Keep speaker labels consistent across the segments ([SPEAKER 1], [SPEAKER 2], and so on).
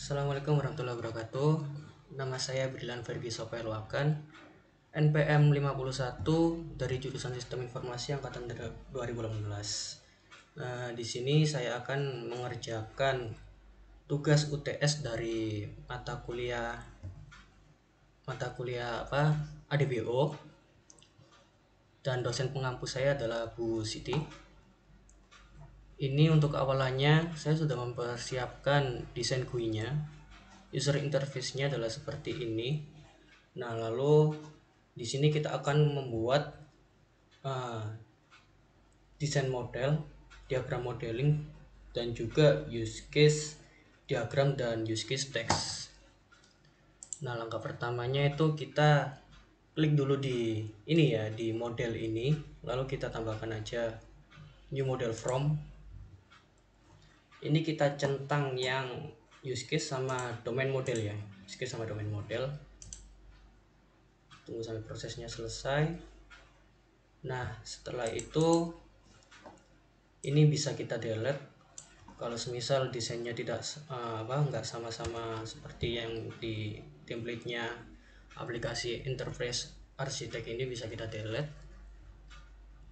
[SPEAKER 1] Assalamualaikum warahmatullahi wabarakatuh. Nama saya Brilan Ferdi Sopailwakan, NPM 51 dari jurusan Sistem Informasi angkatan 2018. Di sini saya akan mengerjakan tugas UTS dari mata kuliah ADBO, dan dosen pengampu saya adalah Bu Siti. Ini untuk awalannya saya sudah mempersiapkan desain GUI-nya. User interface-nya adalah seperti ini. Nah, lalu di sini kita akan membuat desain model, diagram modeling, dan juga use case diagram dan use case text. Nah, langkah pertamanya itu kita klik dulu di ini ya, di model ini, lalu kita tambahkan aja new model from. Ini kita centang yang use case sama domain model ya, use case sama domain model. Tunggu sampai prosesnya selesai. Nah, setelah itu ini bisa kita delete kalau semisal desainnya nggak sama-sama seperti yang di template-nya aplikasi interface arsitek. Ini bisa kita delete.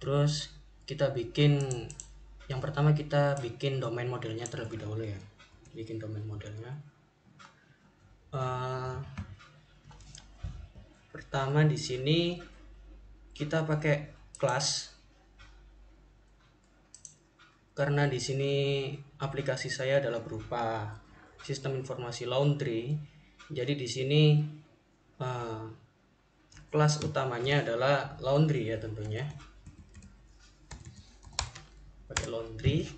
[SPEAKER 1] Terus kita bikin, yang pertama kita bikin domain modelnya terlebih dahulu ya. Bikin domain modelnya. Pertama di sini kita pakai class, karena di sini aplikasi saya adalah berupa sistem informasi laundry. Jadi di sini kelas utamanya adalah laundry ya, tentunya pakai laundry.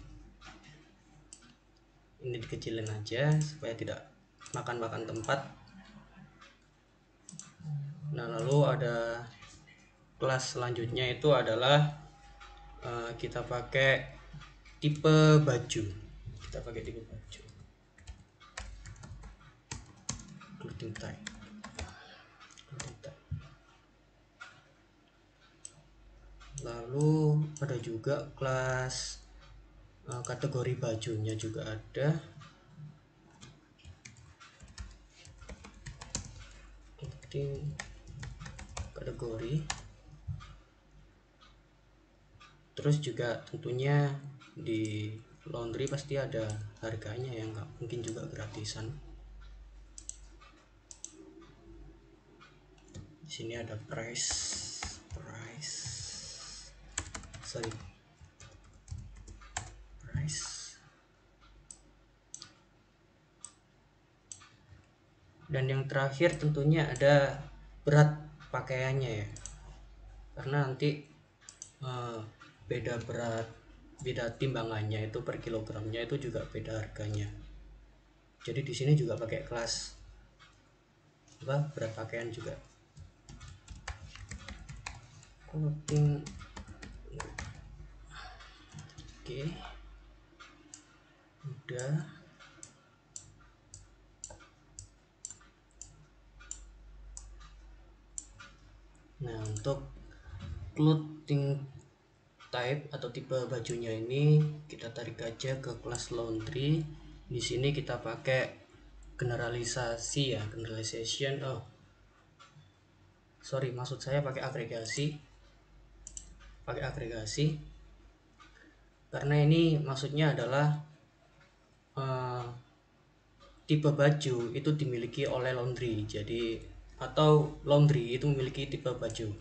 [SPEAKER 1] Ini dikecilin aja supaya tidak makan tempat. Nah, lalu ada kelas selanjutnya itu adalah kita pakai tipe baju. Clothing type. Lalu ada juga kelas kategori bajunya juga ada. Kategori. Terus juga tentunya di laundry pasti ada harganya yang nggak mungkin juga gratisan. Di sini ada price. Dan yang terakhir tentunya ada berat pakaiannya ya, karena nanti beda timbangannya itu per kilogramnya itu juga beda harganya. Jadi di sini juga pakai kelas berat pakaian juga. Clothing. Oke. Udah. Nah, untuk clothing type atau tipe bajunya ini kita tarik aja ke kelas laundry. Di sini kita pakai generalisasi ya, maksud saya pakai agregasi. Karena ini maksudnya adalah tipe baju itu dimiliki oleh laundry. Jadi atau laundry itu memiliki tipe baju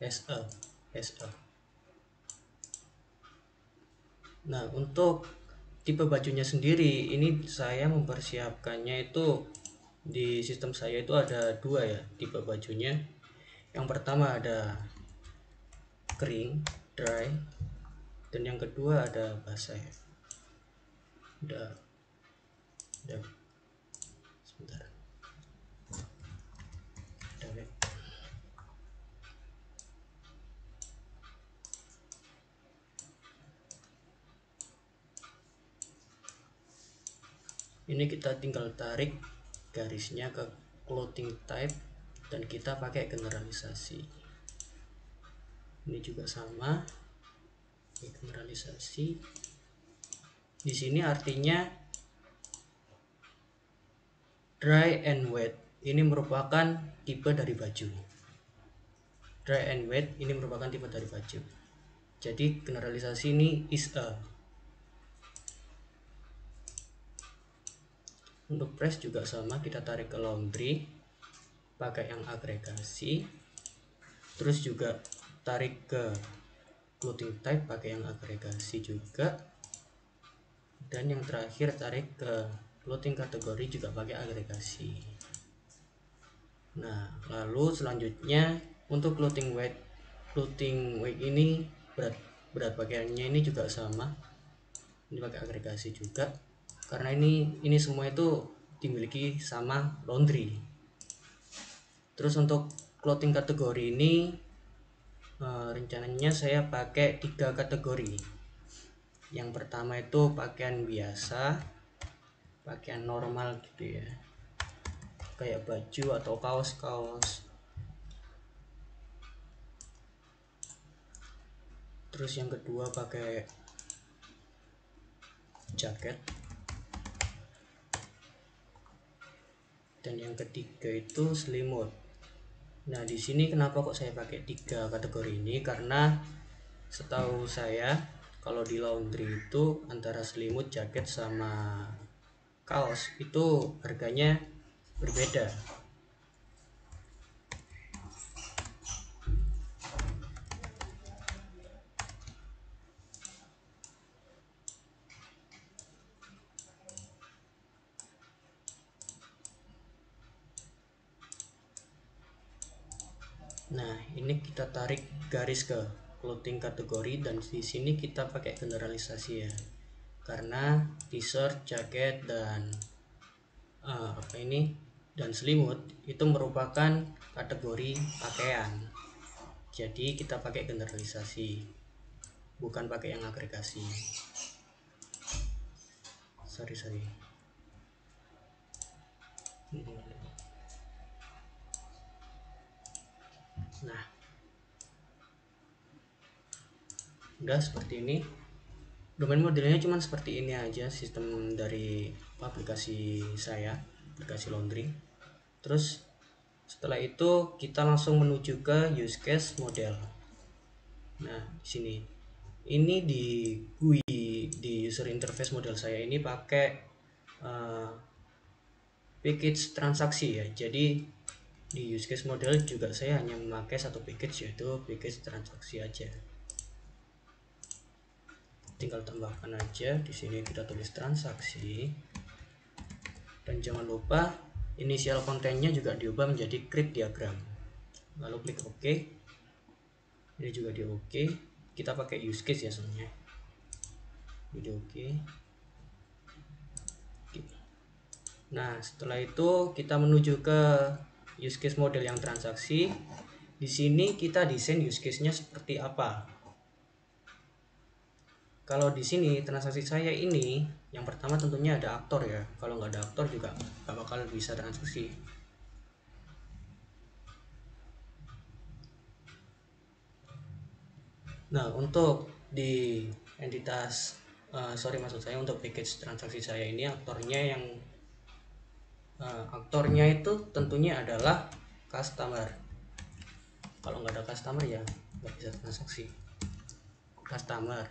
[SPEAKER 1] SE. Nah, untuk tipe bajunya sendiri ini saya mempersiapkannya itu di sistem saya itu ada dua ya tipe bajunya. Yang pertama ada kering, dry, dan yang kedua ada basah. Udah sebentar. Ini kita tinggal tarik garisnya ke clothing type dan kita pakai generalisasi. Ini juga sama, generalisasi. Di sini artinya Dry and wet ini merupakan tipe dari baju. Dry and wet ini merupakan tipe dari baju. Jadi generalisasi ini is a. Untuk press juga sama, kita tarik ke laundry pakai yang agregasi. Terus juga tarik ke clothing type pakai yang agregasi juga. Dan yang terakhir tarik ke clothing kategori juga pakai agregasi. Nah, lalu selanjutnya untuk clothing weight ini berat pakaiannya ini juga sama. Ini pakai agregasi juga. Karena ini semua itu dimiliki sama laundry. Terus untuk clothing kategori ini rencananya saya pakai 3 kategori. Yang pertama itu pakaian biasa, pakaian normal gitu ya, kayak baju atau kaos-kaos. Terus yang kedua pakai jaket. Dan yang ketiga itu selimut. Nah, di sini kenapa kok saya pakai 3 kategori ini? Karena setahu saya kalau di laundry itu antara selimut, jaket sama kaos itu harganya berbeda. Nah, ini kita tarik garis ke clothing kategori dan di sini kita pakai generalisasi ya. Karena t-shirt, jaket dan dan selimut itu merupakan kategori pakaian. Jadi kita pakai generalisasi, bukan pakai yang agregasi. Sorry. Nah, udah seperti ini. Domain modelnya cuma seperti ini aja sistem dari aplikasi saya, aplikasi laundry. Terus setelah itu kita langsung menuju ke use case model. Nah, di sini ini di GUI, di user interface model saya ini pakai package transaksi ya. Jadi di use case model juga saya hanya memakai satu package, yaitu package transaksi aja. Tinggal tambahkan aja di sini, kita tulis transaksi. Dan jangan lupa inisial kontennya juga diubah menjadi create diagram. Lalu klik OK. Ini juga di OK. Kita pakai use case ya sebenarnya. Ini OK. Nah, setelah itu kita menuju ke use case model yang transaksi. Di sini kita desain use case-nya seperti apa. Kalau di sini transaksi saya ini, yang pertama tentunya ada aktor ya. Kalau nggak ada aktor juga nggak bakal bisa transaksi. Nah, untuk di entitas maksud saya untuk package transaksi saya ini aktornya itu tentunya adalah customer. Kalau nggak ada customer ya nggak bisa transaksi. Customer,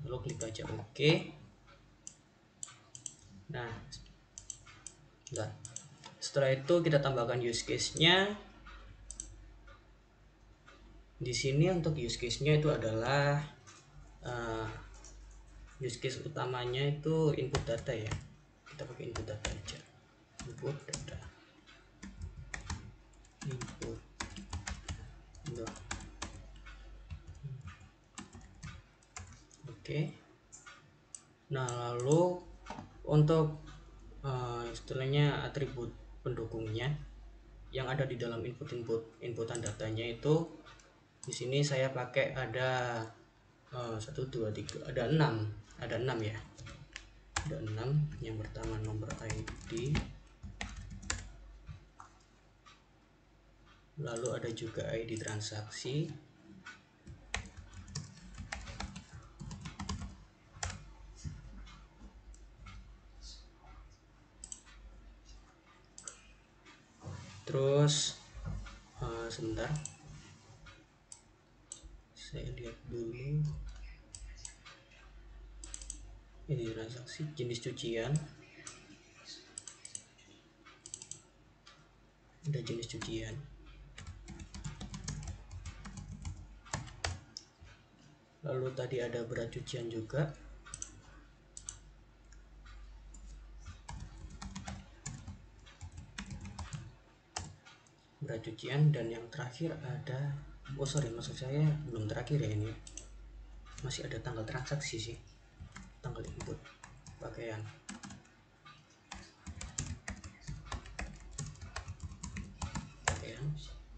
[SPEAKER 1] lalu klik aja OK. Nah, setelah itu kita tambahkan use case-nya. Di sini untuk use case-nya itu adalah use case utamanya itu input data ya. Kita pakai input data aja. Input data. Input. Oke. Nah, lalu untuk istilahnya atribut pendukungnya yang ada di dalam inputan datanya itu di sini saya pakai ada 1 2 3 ada 6 ya. Ada 6. Yang pertama nomor ID, lalu ada juga ID transaksi, Terus sebentar, saya lihat dulu. Ini transaksi jenis cucian, ada jenis cucian. Lalu tadi ada berat cucian juga. Berat cucian, dan yang terakhir ada, oh sorry, maksud saya belum terakhir ya ini. Masih ada tanggal transaksi sih. Tanggal input pakaian.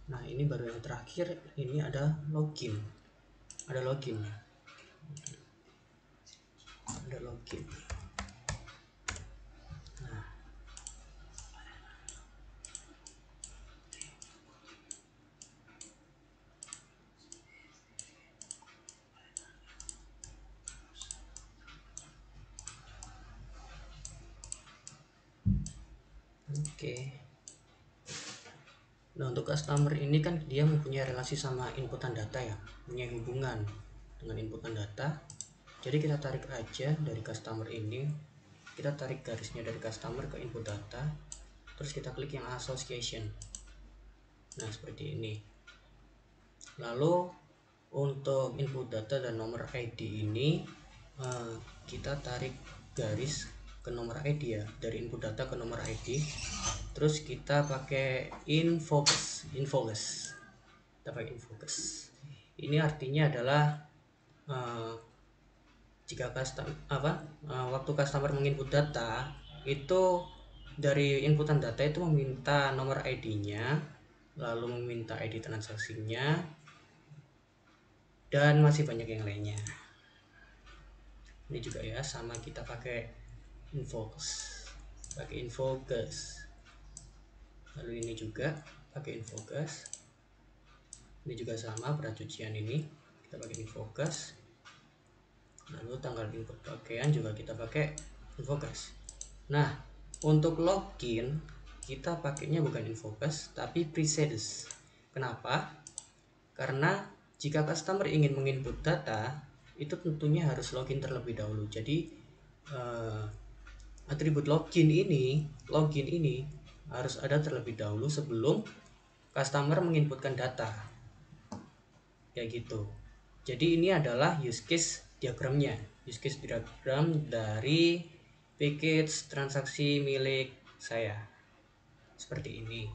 [SPEAKER 1] Nah, ini baru yang terakhir, ini ada login. Ada login. Ada login. Nah, oke. Nah, untuk customer ini kan dia mempunyai relasi sama inputan data ya, punya hubungan dengan inputan data. Jadi kita tarik aja dari customer ini, kita tarik garisnya dari customer ke input data, terus kita klik yang association. Nah, seperti ini. Lalu untuk input data dan nomor ID ini kita tarik garis ke nomor ID ya, dari input data ke nomor ID. Terus kita pakai infocus. Kita pakai infocus. Ini artinya adalah jika waktu customer menginput data itu, dari inputan data itu meminta nomor ID-nya, lalu meminta ID transaksinya, dan masih banyak yang lainnya. Ini juga ya, sama kita pakai infocus. Lalu ini juga pakai infocus. Ini juga sama, berat cucian ini kita pakai infocus. Lalu tanggal input pakaian juga kita pakai infocus. Nah, untuk login kita pakainya bukan infocus tapi precedes. Kenapa? Karena jika customer ingin menginput data, itu tentunya harus login terlebih dahulu. Jadi atribut login ini harus ada terlebih dahulu sebelum customer menginputkan data, kayak gitu. Jadi ini adalah use case diagramnya, use case diagram dari package transaksi milik saya, seperti ini.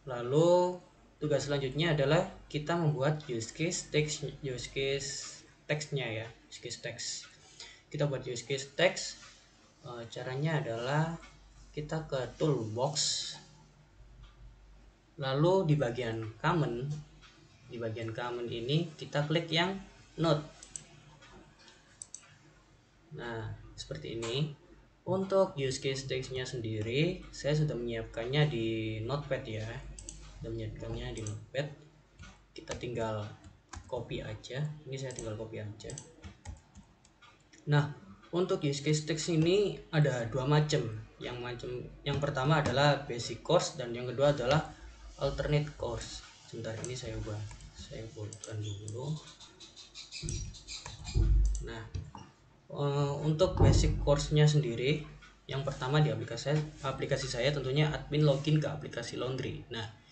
[SPEAKER 1] Lalu tugas selanjutnya adalah kita membuat use case text, text-nya ya, use case text. Kita buat use case text. Caranya adalah kita ke toolbox, lalu di bagian common ini kita klik yang note. Nah, seperti ini. Untuk use case text-nya sendiri saya sudah menyiapkannya di notepad ya, kita tinggal copy aja. Ini saya tinggal copy aja. Nah, untuk use case text ini ada dua macam. Yang pertama adalah basic course dan yang kedua adalah alternate course. Sebentar, ini saya buatkan dulu. Nah, untuk basic course-nya sendiri, yang pertama di aplikasi saya tentunya admin login ke aplikasi laundry. Nah,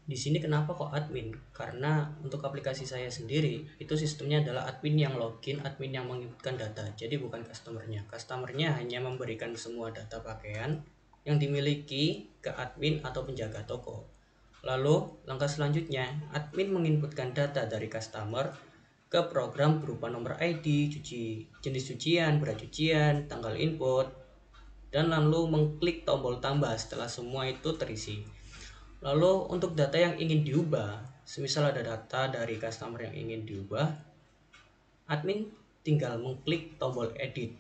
[SPEAKER 1] di sini kenapa kok admin? Karena untuk aplikasi saya sendiri itu sistemnya adalah admin yang login, admin yang menginputkan data. Jadi bukan customernya. Customernya hanya memberikan semua data pakaian yang dimiliki ke admin atau penjaga toko. Lalu langkah selanjutnya, admin menginputkan data dari customer ke program berupa nomor ID, jenis cucian, berat cucian, tanggal input, dan lalu mengklik tombol tambah setelah semua itu terisi. Lalu untuk data yang ingin diubah, semisal ada data dari customer yang ingin diubah, admin tinggal mengklik tombol edit.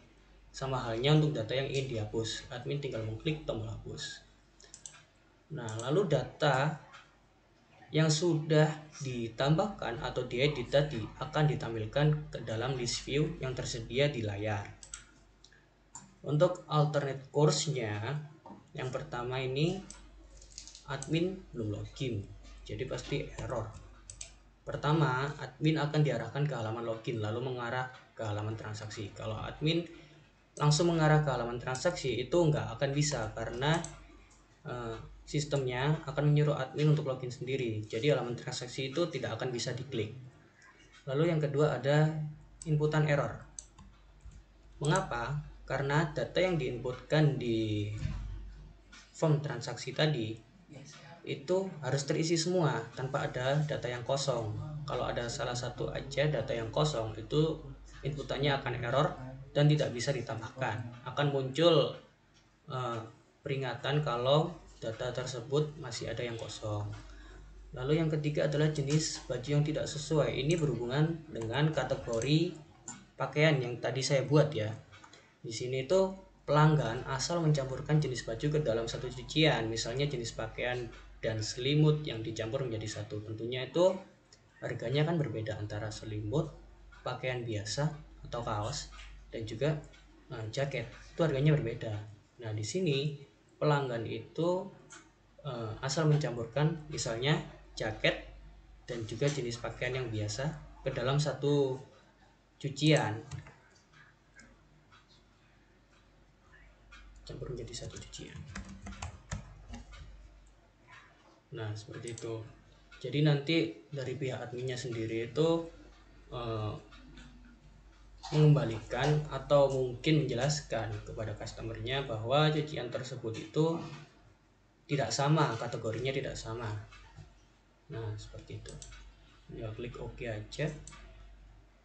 [SPEAKER 1] Sama halnya untuk data yang ingin dihapus, admin tinggal mengklik tombol hapus. Nah, lalu data yang sudah ditambahkan atau diedit tadi akan ditampilkan ke dalam list view yang tersedia di layar. Untuk alternate course-nya, yang pertama ini admin belum login, jadi pasti error. Pertama, admin akan diarahkan ke halaman login lalu mengarah ke halaman transaksi. Kalau admin langsung mengarah ke halaman transaksi itu nggak akan bisa, karena sistemnya akan menyuruh admin untuk login sendiri, jadi halaman transaksi itu tidak akan bisa diklik. Lalu yang kedua ada inputan error. Mengapa? Karena data yang diinputkan di form transaksi tadi itu harus terisi semua tanpa ada data yang kosong. Kalau ada salah satu aja data yang kosong, itu inputannya akan error dan tidak bisa ditambahkan. Akan muncul peringatan kalau data tersebut masih ada yang kosong. Lalu yang ketiga adalah jenis baju yang tidak sesuai. Ini berhubungan dengan kategori pakaian yang tadi saya buat ya. Di sini tuh pelanggan asal mencampurkan jenis baju ke dalam satu cucian, misalnya jenis pakaian dan selimut yang dicampur menjadi satu. Tentunya itu harganya kan berbeda antara selimut, pakaian biasa atau kaos, dan juga jaket. Itu harganya berbeda. Nah, di sini pelanggan itu asal mencampurkan misalnya jaket dan juga jenis pakaian yang biasa ke dalam satu cucian, campur menjadi satu cucian. Nah, seperti itu. Jadi nanti dari pihak adminnya sendiri itu mengembalikan atau mungkin menjelaskan kepada customernya bahwa cucian tersebut itu tidak sama, kategorinya tidak sama. Nah, seperti itu. Ya, klik OK aja.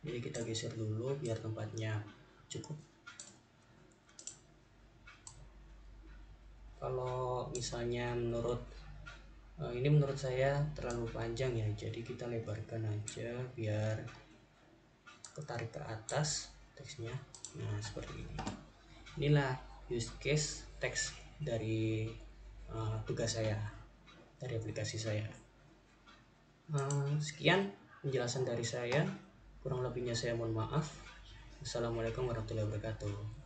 [SPEAKER 1] Jadi kita geser dulu biar tempatnya cukup. Kalau misalnya ini menurut saya terlalu panjang ya, jadi kita lebarkan aja biar ketarik ke atas teksnya. Nah, seperti ini. Inilah use case teks dari tugas saya, dari aplikasi saya. Sekian penjelasan dari saya, kurang lebihnya saya mohon maaf. Assalamualaikum warahmatullahi wabarakatuh.